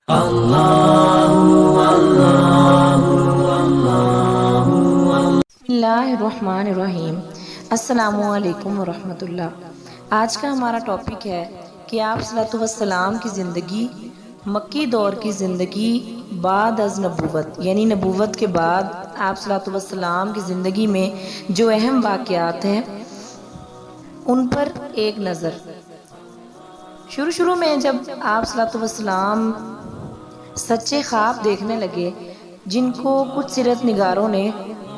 بسم اللہ الرحمن الرحیم۔ السلام علیکم ورحمۃ اللہ۔ آج کا ہمارا ٹاپک ہے کہ آپ صلی اللہ علیہ وسلم کی زندگی، مکی دور کی زندگی بعد از نبوت، یعنی نبوت کے بعد آپ صلی اللہ علیہ وسلم کی زندگی میں جو اہم واقعات ہیں ان پر ایک نظر۔ شروع میں جب آپ صلی اللہ علیہ وسلم سچے خواب دیکھنے لگے، جن کو کچھ سیرت نگاروں نے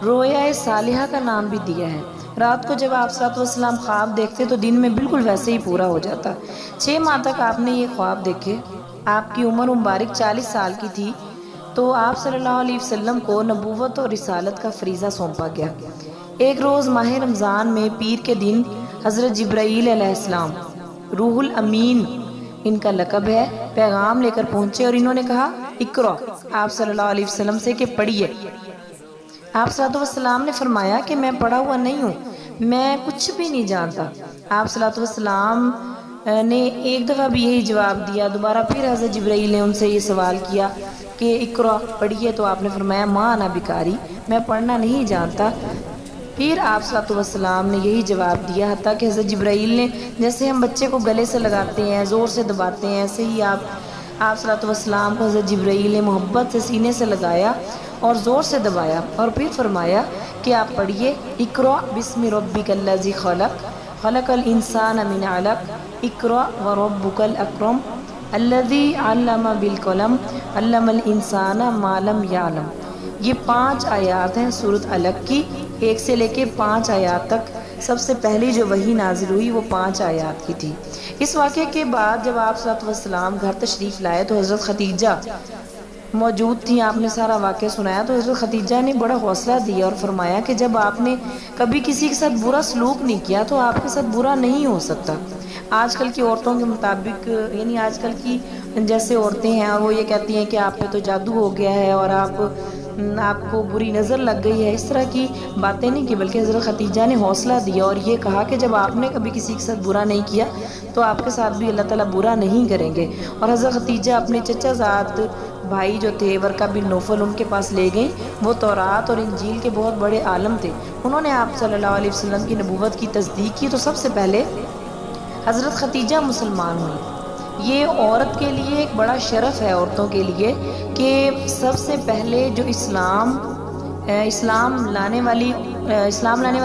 رویا صالحہ کا نام بھی دیا ہے۔ رات کو جب آپ صلی اللہ علیہ وسلم خواب دیکھتے تو دن میں بالکل ویسے ہی پورا ہو جاتا۔ 6 ماہ تک آپ نے یہ خواب دیکھے۔ آپ کی عمر مبارک 40 سال کی تھی تو آپ صلی اللہ علیہ وسلم کو نبوت اور رسالت کا فریضہ سونپا گیا۔ ایک روز ماہ رمضان میں پیر کے دن حضرت جبرائیل علیہ السلام، روح الامین ان کا لقب ہے، پیغام لے کر پہنچے اور انہوں نے کہا اقرا آپ صلی اللہ علیہ وسلم سے کہ پڑھیے۔ آپ صلی اللہ علیہ وسلم نے فرمایا کہ میں پڑھا ہوا نہیں ہوں، میں کچھ بھی نہیں جانتا۔ آپ صلی اللہ علیہ وسلم نے ایک دفعہ بھی یہی جواب دیا۔ دوبارہ پھر حضرت جبرائیل نے ان سے یہ سوال کیا کہ اقرا پڑھیے، تو آپ نے فرمایا ما انا بقاری، میں پڑھنا نہیں جانتا۔ پھر آپ صلی اللہ علیہ وسلم نے یہی جواب دیا، حتیٰ کہ حضرت جبرائیل نے جیسے ہم بچے کو گلے سے لگاتے ہیں، زور سے دباتے ہیں، ایسے ہی آپ صلی اللہ علیہ وسلم کو حضرت جبرائیل نے محبت سے سینے سے لگایا اور زور سے دبایا اور پھر فرمایا کہ آپ پڑھیے اقرا بسم ربک الذی خلق، خلق الانسان من علق، اقرا وربک الاکرم الذی علم بالقلم، علم الانسان ما لم یعلم۔ یہ 5 آیات ہیں سورۃ علق کی، 1 سے لے کے 5 آیات تک۔ سب سے پہلی جو وحی نازل ہوئی وہ 5 آیات کی تھی۔ اس واقعے کے بعد جب آپ صلی اللہ علیہ وسلم گھر تشریف لائے تو حضرت خدیجہ موجود تھیں۔ آپ نے سارا واقعہ سنایا تو حضرت خدیجہ نے بڑا حوصلہ دیا اور فرمایا کہ جب آپ نے کبھی کسی کے ساتھ برا سلوک نہیں کیا تو آپ کے ساتھ برا نہیں ہو سکتا۔ آج کل کی عورتوں کے مطابق، یعنی آج کل کی جیسے عورتیں ہیں وہ یہ کہتی ہیں کہ آپ پہ تو جادو ہو گیا ہے اور آپ کو بری نظر لگ گئی ہے، اس طرح کی باتیں نہیں کی، بلکہ حضرت خدیجہ نے حوصلہ دیا اور یہ کہا کہ جب آپ نے کبھی کسی کے ساتھ برا نہیں کیا تو آپ کے ساتھ بھی اللہ تعالیٰ برا نہیں کریں گے۔ اور حضرت خدیجہ اپنے چچا زاد بھائی جو تھے ورقہ بن نوفل، ان کے پاس لے گئیں۔ وہ تورات اور انجیل کے بہت بڑے عالم تھے۔ انہوں نے آپ صلی اللہ علیہ وسلم کی نبوت کی تصدیق کی تو سب سے پہلے حضرت خدیجہ مسلمان ہوئی۔ یہ عورت کے لیے ایک بڑا شرف ہے، عورتوں کے لیے، کہ سب سے پہلے جو اسلام لانے والی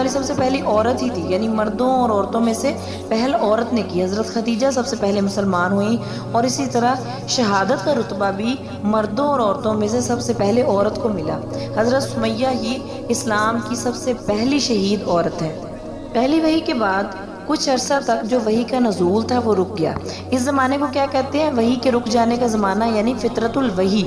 سب سے پہلی عورت ہی تھی، یعنی مردوں اور عورتوں میں سے پہل عورت نے کی۔ حضرت خدیجہ سب سے پہلے مسلمان ہوئیں اور اسی طرح شہادت کا رتبہ بھی مردوں اور عورتوں میں سے سب سے پہلے عورت کو ملا۔ حضرت سمیہ ہی اسلام کی سب سے پہلی شہید عورت ہے۔ پہلی وحی کے بعد کچھ عرصہ تک جو وحی کا نزول تھا وہ رک گیا۔ اس زمانے کو کیا کہتے ہیں؟ وحی کے رک جانے کا زمانہ، یعنی فطرت الوحی۔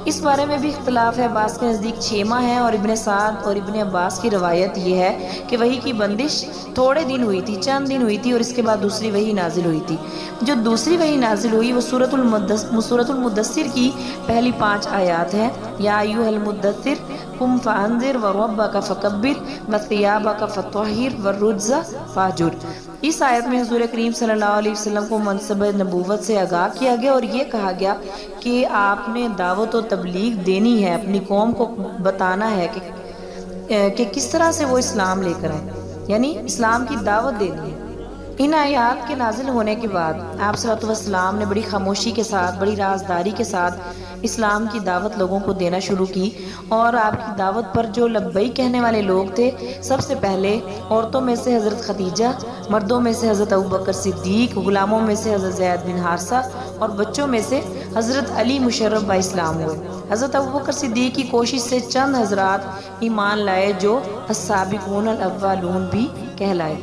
اس بارے میں بھی اختلاف ہے، بعض کے نزدیک 6 ماہ ہے اور ابن سعد اور ابن عباس کی روایت یہ ہے کہ وحی کی بندش تھوڑے دن ہوئی تھی، چند دن ہوئی تھی اور اس کے بعد دوسری وحی نازل ہوئی تھی۔ جو دوسری وحی نازل ہوئی وہ سورۃ المدثر کی پہلی 5 آیات ہیں۔ یا ایھا المدثر قم فانذر وربک فکبر وثیابک فطہر والرجز فاہجر۔ اس آیت میں حضور کریم صلی اللہ علیہ وسلم کو منصب نبوت سے آگاہ کیا گیا اور یہ کہا گیا کہ آپ نے دعوت و تبلیغ دینی ہے، اپنی قوم کو بتانا ہے کہ کس طرح سے وہ اسلام لے کر آئے، یعنی اسلام کی دعوت دینی ہے۔ ان آیات کے نازل ہونے کے بعد آپ صلی اللہ علیہ وسلم نے بڑی خاموشی کے ساتھ، بڑی رازداری کے ساتھ اسلام کی دعوت لوگوں کو دینا شروع کی، اور آپ کی دعوت پر جو لبیک کہنے والے لوگ تھے، سب سے پہلے عورتوں میں سے حضرت خدیجہ، مردوں میں سے حضرت ابوبکر صدیق، غلاموں میں سے حضرت زید بن حارثہ اور بچوں میں سے حضرت علی مشرف با اسلام ہوئے۔ حضرت ابوبکر صدیق کی کوشش سے چند حضرات ایمان لائے جو السابقون الاولون بھی کہلائے۔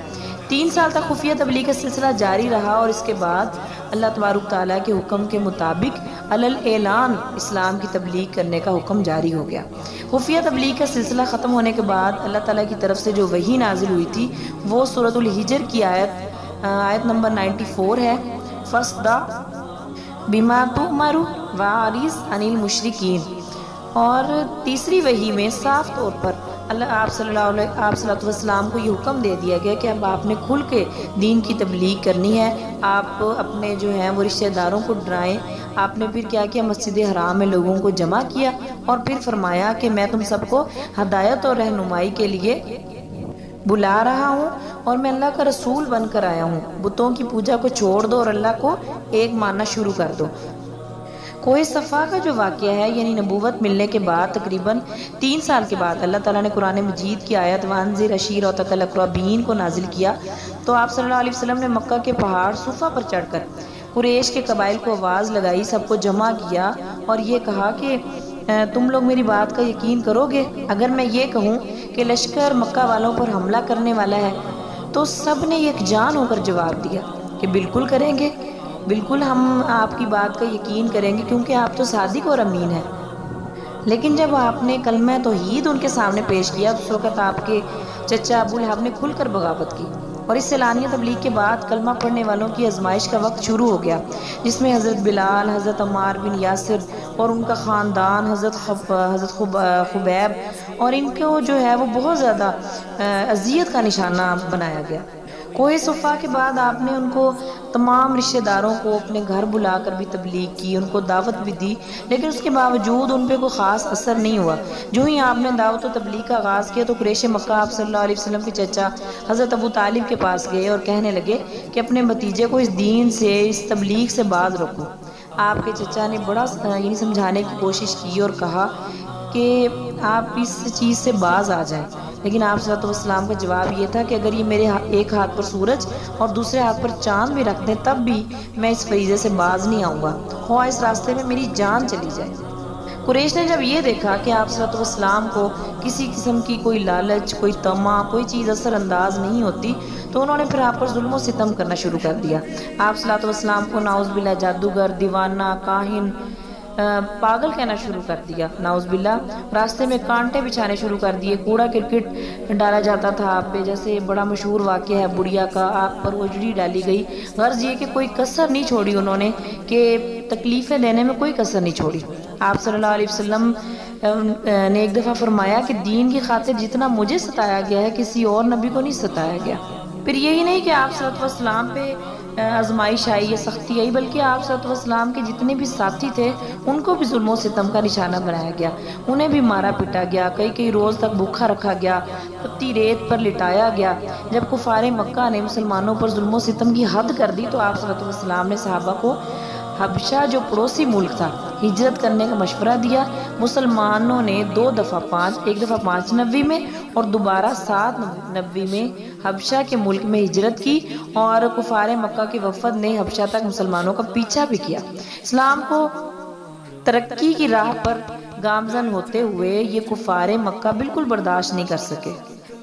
3 سال تک خفیہ تبلیغ کا سلسلہ جاری رہا اور اس کے بعد اللہ تبارک تعالیٰ کے حکم کے مطابق علی الاعلان اسلام کی تبلیغ کرنے کا حکم جاری ہو گیا۔ خفیہ تبلیغ کا سلسلہ ختم ہونے کے بعد اللہ تعالیٰ کی طرف سے جو وحی نازل ہوئی تھی وہ سورۃ الحجر کی آیت نمبر 94 ہے۔ فاصدع بما تؤمر واعرض عن المشرکین۔ اور تیسری وحی میں صاف طور پر آپ صلی اللہ علیہ وسلم کو یہ حکم دے دیا گیا کہ اب آپ نے کھل کے دین کی تبلیغ کرنی ہے، آپ اپنے جو ہیں وہ رشتہ داروں کو ڈرائیں۔ آپ نے پھر کیا کیا، مسجد حرام میں لوگوں کو جمع کیا اور پھر فرمایا کہ میں تم سب کو ہدایت اور رہنمائی کے لیے بلا رہا ہوں اور میں اللہ کا رسول بن کر آیا ہوں، بتوں کی پوجا کو چھوڑ دو اور اللہ کو ایک ماننا شروع کر دو۔ کوہ صفا کا جو واقعہ ہے، یعنی نبوت ملنے کے بعد تقریباً 3 سال کے بعد اللہ تعالیٰ نے قرآن مجید کی آیت وانذر عشیرتک الاقربین کو نازل کیا، تو آپ صلی اللہ علیہ وسلم نے مکہ کے پہاڑ صفا پر چڑھ کر قریش کے قبائل کو آواز لگائی، سب کو جمع کیا اور یہ کہا کہ تم لوگ میری بات کا یقین کرو گے؟ اگر میں یہ کہوں کہ لشکر مکہ والوں پر حملہ کرنے والا ہے، تو سب نے یک جان ہو کر جواب دیا کہ بالکل کریں گے، بالکل ہم آپ کی بات کا یقین کریں گے، کیونکہ آپ تو صادق اور امین ہیں۔ لیکن جب آپ نے کلمہ توحید ان کے سامنے پیش کیا، اس وقت آپ کے چچا ابو لہب نے کھل کر بغاوت کی، اور اس اعلانیہ تبلیغ کے بعد کلمہ پڑھنے والوں کی آزمائش کا وقت شروع ہو گیا، جس میں حضرت بلال، حضرت عمار بن یاسر اور ان کا خاندان، حضرت خبیب اور ان کو جو ہے وہ بہت زیادہ اذیت کا نشانہ بنایا گیا۔ کوہ صفا کے بعد آپ نے ان کو تمام رشتہ داروں کو اپنے گھر بلا کر بھی تبلیغ کی، ان کو دعوت بھی دی، لیکن اس کے باوجود ان پہ کوئی خاص اثر نہیں ہوا۔ جو ہی آپ نے دعوت و تبلیغ کا آغاز کیا تو قریش مکہ آپ صلی اللہ علیہ وسلم کے چچا حضرت ابو طالب کے پاس گئے اور کہنے لگے کہ اپنے بھتیجے کو اس دین سے، اس تبلیغ سے باز رکھو۔ آپ کے چچا نے بڑا سمجھانے کی کوشش کی اور کہا کہ آپ اس چیز سے باز آ جائیں، لیکن آپ صلی اللہ علیہ وسلم کا جواب یہ تھا کہ اگر یہ میرے ایک ہاتھ پر سورج اور دوسرے ہاتھ پر چاند بھی رکھ دیں تب بھی میں اس فریضے سے باز نہیں آؤں گا، خواہ اس راستے میں میری جان چلی جائے۔ قریش نے جب یہ دیکھا کہ آپ صلی اللہ علیہ وسلم کو کسی قسم کی کوئی لالچ، کوئی طمع، کوئی چیز اثر انداز نہیں ہوتی، تو انہوں نے پھر آپ پر ظلم و ستم کرنا شروع کر دیا۔ آپ صلی اللہ علیہ وسلم کو نعوذ باللہ جادوگر، دیوانہ، کاہن، پاگل کہنا شروع کر دیا، نعوذ باللہ۔ راستے میں کانٹے بچھانے شروع کر دیے، کوڑا کرکٹ ڈالا جاتا تھا آپ پہ، جیسے بڑا مشہور واقعہ ہے بڑیا کا، آپ پر اجڑی ڈالی گئی۔ غرض یہ کہ کوئی کسر نہیں چھوڑی انہوں نے، کہ تکلیفیں دینے میں کوئی کسر نہیں چھوڑی۔ آپ صلی اللہ علیہ وسلم نے ایک دفعہ فرمایا کہ دین کی خاطر جتنا مجھے ستایا گیا ہے کسی اور نبی کو نہیں ستایا گیا۔ پھر یہی نہیں کہ آپ صلی اللہ علیہ وسلم پہ آزمائش آئی یا سختی آئی، بلکہ آپ صلی اللہ علیہ وسلم کے جتنے بھی ساتھی تھے ان کو بھی ظلم و ستم کا نشانہ بنایا گیا، انہیں بھی مارا پیٹا گیا، کئی روز تک بھوکا رکھا گیا، پتی ریت پر لٹایا گیا۔ جب کفار مکہ نے مسلمانوں پر ظلم و ستم کی حد کر دی تو آپ صلی اللہ علیہ وسلم نے صحابہ کو حبشہ جو پڑوسی ملک تھا ہجرت کرنے کا مشورہ دیا۔ مسلمانوں نے 2 دفعہ 5، ایک دفعہ 590 میں اور دوبارہ 790 میں حبشہ کے ملک میں ہجرت کی، اور کفار مکہ کے وفد نے حبشہ تک مسلمانوں کا پیچھا بھی کیا۔ اسلام کو ترقی کی راہ پر گامزن ہوتے ہوئے یہ کفار مکہ بالکل برداشت نہیں کر سکے۔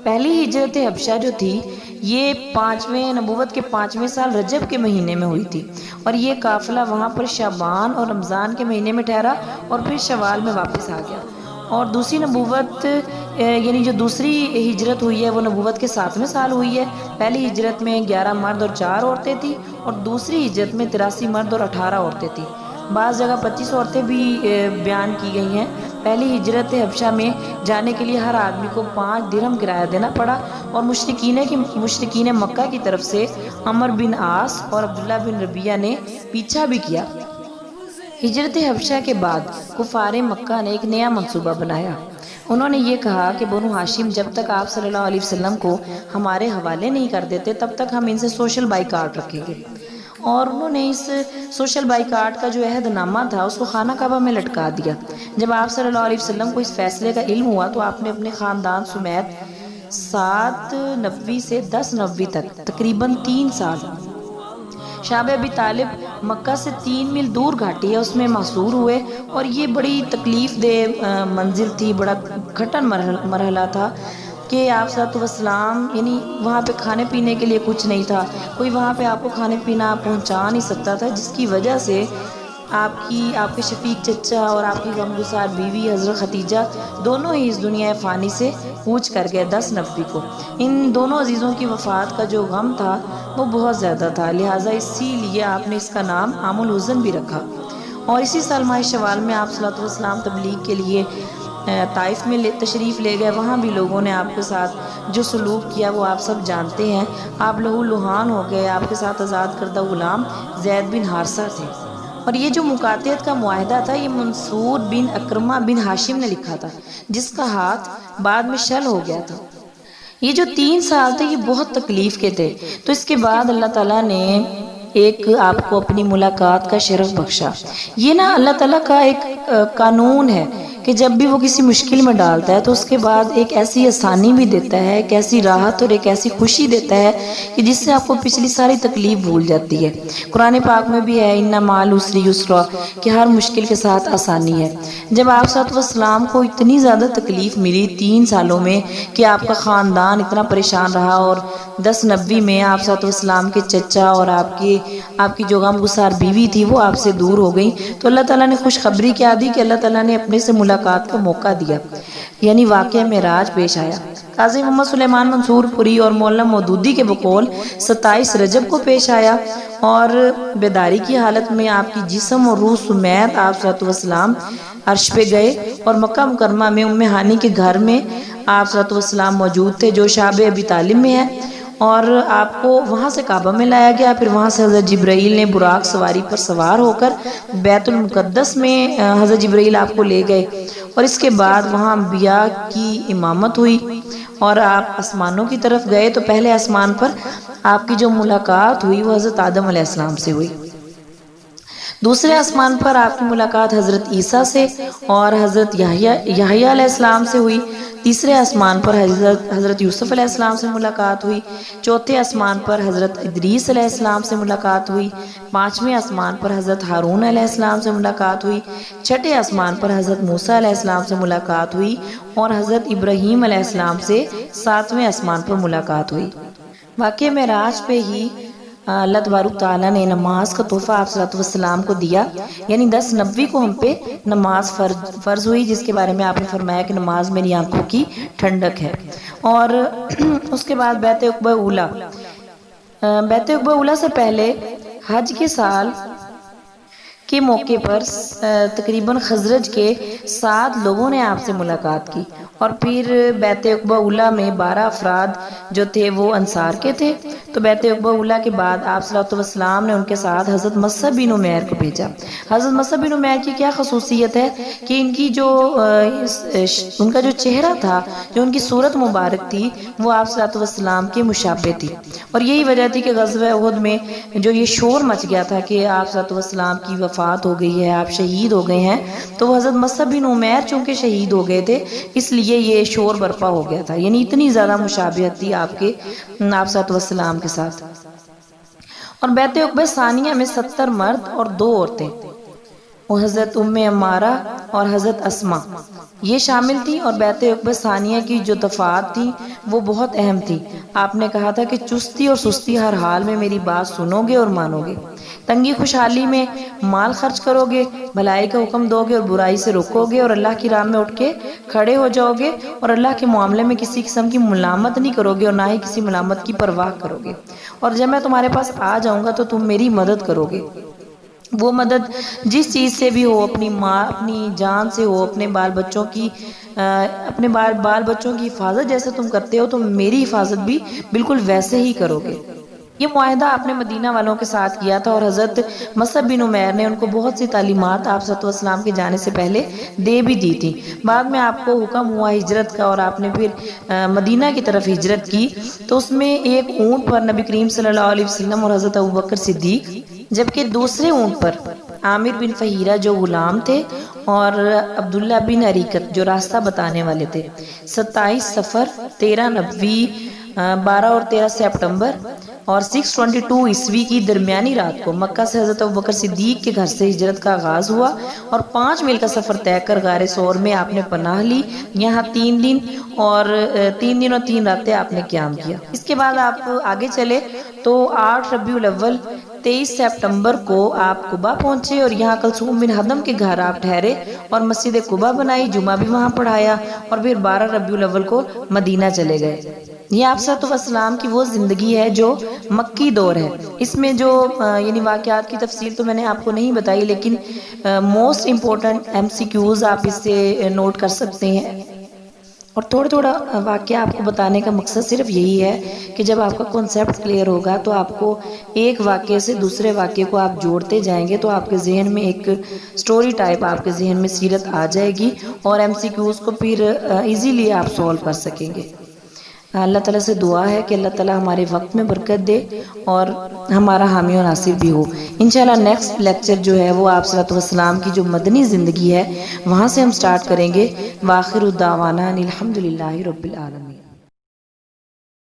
پہلی ہجرت حبشہ جو تھی یہ 5ویں نبوت کے 5ویں سال رجب کے مہینے میں ہوئی تھی، اور یہ قافلہ وہاں پر شعبان اور رمضان کے مہینے میں ٹھہرا اور پھر شوال میں واپس آ گیا۔ اور دوسری نبوت یعنی جو دوسری ہجرت ہوئی ہے وہ نبوت کے 7ویں سال ہوئی ہے۔ پہلی ہجرت میں 11 مرد اور 4 عورتیں تھیں، اور دوسری ہجرت میں 83 مرد اور 18 عورتیں تھیں۔ بعض جگہ 25 عورتیں بھی بیان کی گئی ہیں۔ پہلی ہجرت حبشہ میں جانے کے لیے ہر آدمی کو 5 درہم کرایہ دینا پڑا، اور مشرکین مکہ کی طرف سے عمر بن عاص اور عبداللہ بن ربیہ نے پیچھا بھی کیا۔ ہجرت حبشہ کے بعد کفار مکہ نے ایک نیا منصوبہ بنایا۔ انہوں نے یہ کہا کہ بنو ہاشم جب تک آپ صلی اللہ علیہ وسلم کو ہمارے حوالے نہیں کر دیتے تب تک ہم ان سے سوشل بائیکاٹ رکھیں گے، اور انہوں نے اس سوشل بائیکاٹ کا جو عہد نامہ تھا اس کو خانہ کعبہ میں لٹکا دیا۔ جب آپ صلی اللہ علیہ وسلم کو اس فیصلے کا علم ہوا تو آپ نے اپنے خاندان سمیت 790 سے 1090 تک تقریباً 3 سال شعب ابی طالب مکہ سے 3 میل دور گھاٹی ہے اس میں محصور ہوئے، اور یہ بڑی تکلیف دہ منزل تھی، بڑا کھٹن مرحلہ تھا کہ آپ صلی اللہ علیہ وسلم یعنی وہاں پہ کھانے پینے کے لیے کچھ نہیں تھا، کوئی وہاں پہ آپ کو کھانے پینا پہنچا نہیں سکتا تھا، جس کی وجہ سے آپ کے شفیق چچا اور آپ کی غمگسار بیوی حضرت ختیجہ دونوں ہی اس دنیا فانی سے کوچ کر گئے 1090 کو۔ ان دونوں عزیزوں کی وفات کا جو غم تھا وہ بہت زیادہ تھا، لہٰذا اسی لیے آپ نے اس کا نام عام الحزن بھی رکھا۔ اور اسی سال ماہ شوال میں آپ صلی اللہ علیہ وسلم تبلیغ کے لیے طائف میں تشریف لے گئے، وہاں بھی لوگوں نے آپ کے ساتھ جو سلوک کیا وہ آپ سب جانتے ہیں۔ آپ لہو لہان ہو گئے، آپ کے ساتھ آزاد کردہ غلام زید بن حارثہ تھے۔ اور یہ جو مقاطعت کا معاہدہ تھا یہ منصور بن اکرمہ بن ہاشم نے لکھا تھا، جس کا ہاتھ بعد میں شل ہو گیا تھا۔ یہ جو 3 سال تھے یہ بہت تکلیف کے تھے، تو اس کے بعد اللہ تعالیٰ نے ایک آپ کو اپنی ملاقات کا شرف بخشا۔ یہ نا اللہ تعالیٰ کا ایک قانون ہے کہ جب بھی وہ کسی مشکل میں ڈالتا ہے تو اس کے بعد ایک ایسی آسانی بھی دیتا ہے، ایک ایسی راحت اور ایک ایسی خوشی دیتا ہے کہ جس سے آپ کو پچھلی ساری تکلیف بھول جاتی ہے۔ قرآن پاک میں بھی ہے اِنَّ مَعَ الْعُسْرِ یُسْرًا، کہ ہر مشکل کے ساتھ آسانی ہے۔ جب آپ صلی اللہ علیہ وسلم کو اتنی زیادہ تکلیف ملی 3 سالوں میں کہ آپ کا خاندان اتنا پریشان رہا، اور 10 نبی میں آپ صلی اللہ علیہ وسلم کے چچا اور آپ کی جو غمگسار بیوی تھی وہ آپ سے دور ہو گئی، تو اللہ تعالیٰ نے خوشخبری کیا دی کہ اللہ تعالیٰ نے اپنے سے ملاقات کا موقع دیا، یعنی واقعہ معراج پیش آیا۔ قاضی محمد سلیمان منصور پوری اور مولانا مودودی کے بقول 27 رجب کو پیش آیا، اور بیداری کی حالت میں آپ کی جسم اور روح سمیت آپ صلی اللہ علیہ وسلم عرش پہ گئے، اور مکہ مکرمہ میں ام ہانی کے گھر میں آپ صلی اللہ علیہ وسلم موجود تھے جو شعب ابی طالب میں ہے، اور آپ کو وہاں سے کعبہ میں لایا گیا۔ پھر وہاں سے حضرت جبرائیل نے براق سواری پر سوار ہو کر بیت المقدس میں حضرت جبرائیل آپ کو لے گئے، اور اس کے بعد وہاں انبیاء کی امامت ہوئی، اور آپ آسمانوں کی طرف گئے تو پہلے آسمان پر آپ کی جو ملاقات ہوئی وہ حضرت آدم علیہ السلام سے ہوئی۔ دوسرے آسمان پر آپ کی ملاقات حضرت عیسیٰ سے اور حضرت یحییٰ علیہ السلام سے ہوئی۔ تیسرے آسمان پر حضرت یوسف علیہ السلام سے ملاقات ہوئی۔ چوتھے آسمان پر حضرت ادریس علیہ السلام سے ملاقات ہوئی۔ 5ویں آسمان پر حضرت ہارون علیہ السلام سے ملاقات ہوئی۔ 6ٹھے آسمان پر حضرت موسیٰ علیہ السلام سے ملاقات ہوئی، اور حضرت ابراہیم علیہ السلام سے 7ویں آسمان پر ملاقات ہوئی۔ واقعہ معراج پہ ہی اللہ تبارک تعالیٰ نے نماز کا تحفہ آپ صلی اللہ علیہ وسلم کو دیا، یعنی 10 نبی کو ہم پہ نماز فرض ہوئی، جس کے بارے میں آپ نے فرمایا کہ نماز میری آنکھوں کی ٹھنڈک ہے۔ اور اس کے بعد بیعت عقبہ اولیٰ، بیعت عقبہ اولیٰ سے پہلے حج کے سال کے موقع پر تقریباً خزرج کے 7 لوگوں نے آپ سے ملاقات کی، اور پھر بیعت عقبہ اولیٰ میں 12 افراد جو تھے وہ انصار کے تھے۔ تو بیعت عقبہ اولیٰ کے بعد آپ صلی اللہ علیہ وسلم نے ان کے ساتھ حضرت مصعب بن عمیر کو بھیجا۔ حضرت مصعب بن عمیر کی کیا خصوصیت ہے کہ ان کی ان کا جو چہرہ تھا، جو ان کی صورت مبارک تھی، وہ آپ صلی اللہ علیہ وسلم کے مشابہ تھی، اور یہی وجہ تھی کہ غزوہ احد میں جو یہ شور مچ گیا تھا کہ آپ صلی اللہ علیہ وسلم کی وفات ہو گئی ہے، آپ شہید ہو گئے ہیں، تو وہ حضرت مصعب بن عمیر چونکہ شہید ہو گئے تھے اس لیے یہ شور برپا ہو گیا تھا، یعنی اتنی زیادہ مشابہت تھی آپ صلی اللہ علیہ وسلم کے ساتھ۔ اور بیعت عقبہ ثانیہ میں 70 مرد اور 2 عورتیں، وہ حضرت ام عمارہ اور حضرت اسماء یہ شامل تھی، اور بیعت عقبہ ثانیہ کی جو دفعات تھی وہ بہت اہم تھی۔ آپ نے کہا تھا کہ چستی اور سستی ہر حال میں میری بات سنو گے اور مانو گے، تنگی خوشحالی میں مال خرچ کرو گے، بھلائی کا حکم دو گے اور برائی سے روکو گے، اور اللہ کی راہ میں اٹھ کے کھڑے ہو جاؤ گے، اور اللہ کے معاملے میں کسی قسم کی ملامت نہیں کرو گے اور نہ ہی کسی ملامت کی پرواہ کرو گے، اور جب میں تمہارے پاس آ جاؤں گا تو تم میری مدد کرو گے، وہ مدد جس چیز سے بھی ہو، اپنی ماں اپنی جان سے ہو، اپنے بال بچوں کی حفاظت جیسے تم کرتے ہو تم میری حفاظت بھی بالکل ویسے ہی کرو گے۔ یہ معاہدہ آپ نے مدینہ والوں کے ساتھ کیا تھا، اور حضرت مصعب بن عمیر نے ان کو بہت سی تعلیمات آپ صلی اللہ علیہ وسلم کے جانے سے پہلے دے بھی دی تھی۔ بعد میں آپ کو حکم ہوا ہجرت کا، اور آپ نے پھر مدینہ کی طرف ہجرت کی، تو اس میں ایک اونٹ پر نبی کریم صلی اللہ علیہ وسلم اور حضرت ابوبکر صدیق، جبکہ دوسرے اونٹ پر عامر بن فہیرہ جو غلام تھے، اور عبداللہ بن عریقت جو راستہ بتانے والے تھے۔ 27 صفر 13 نبوی 12 اور 13 سپٹمبر اور 622 عیسوی کی درمیانی رات کو مکہ سے حضرت ابوبکر صدیق کے گھر سے ہجرت کا آغاز ہوا، اور 5 میل کا سفر طے کر غار ثور میں آپ نے پناہ لی۔ یہاں 3 دن اور 3 راتیں آپ نے قیام کیا۔ اس کے بعد آپ آگے چلے تو 8 ربیع الاول 23 سپٹمبر کو آپ قباء پہنچے، اور یہاں کلثوم بن حدم کے گھر آپ ٹھہرے اور مسجد قباء بنائی، جمعہ بھی وہاں پڑھایا، اور پھر 12 ربیع الاول کو مدینہ چلے گئے۔ یہ آپ صلی اللہ علیہ وسلم کی وہ زندگی ہے جو مکی دور ہے. اس میں جو یعنی واقعات کی تفصیل تو میں نے آپ کو نہیں بتائی، لیکن موسٹ امپورٹنٹ MCQs آپ اس سے نوٹ کر سکتے ہیں. اور تھوڑا تھوڑا واقعہ آپ کو بتانے کا مقصد صرف یہی ہے کہ جب آپ کا کنسیپٹ کلیئر ہوگا تو آپ کو ایک واقعے سے دوسرے واقعے کو آپ جوڑتے جائیں گے تو آپ کے ذہن میں ایک سٹوری ٹائپ آپ کے ذہن میں سیرت آ جائے گی، اور MCQs کو پھر ایزیلی آپ سولو کر سکیں گے. اللہ تعالیٰ سے دعا ہے کہ اللہ تعالیٰ ہمارے وقت میں برکت دے اور ہمارا حامی و ناصر بھی ہو. انشاءاللہ نیکسٹ لیکچر جو ہے وہ آپ صلی اللہ علیہ وسلم کی جو مدنی زندگی ہے وہاں سے ہم سٹارٹ کریں گے. وآخر الدعوانا الحمدللہ رب العالمین.